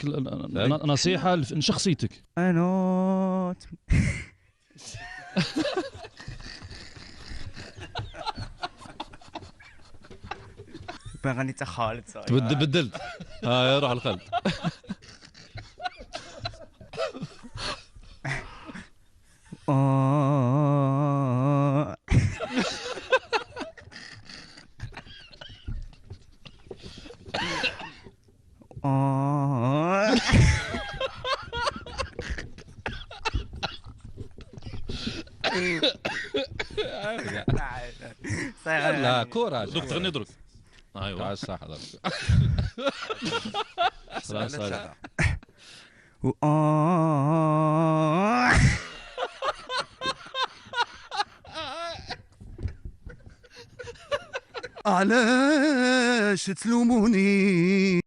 نعطيك نصيحه لشخصيتك. انا باغي تا خالد بدلت ها روح الخالد. لا كوراج دوك تغني درك. ايوا الصح هذاك. علاش تلوموني